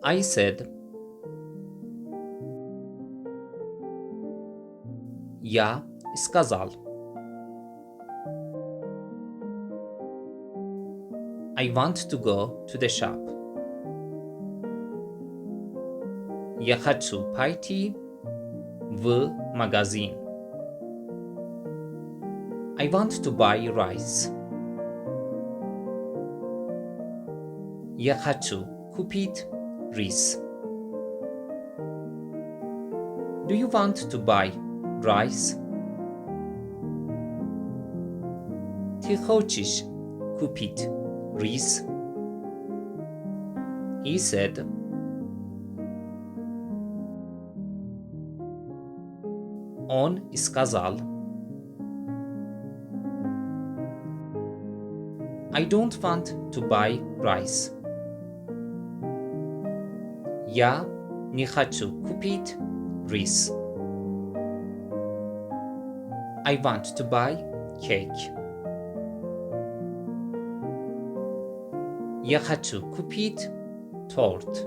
I said, Я сказал. I want to go to the shop. Я хочу пойти в магазин. I want to buy rice. Я хочу купить рис. Do you want to buy rice? Ты хочешь купить рис? He said, Он сказал, I don't want to buy rice. Я не хочу купить рис. I want to buy cake. Я хочу купить торт.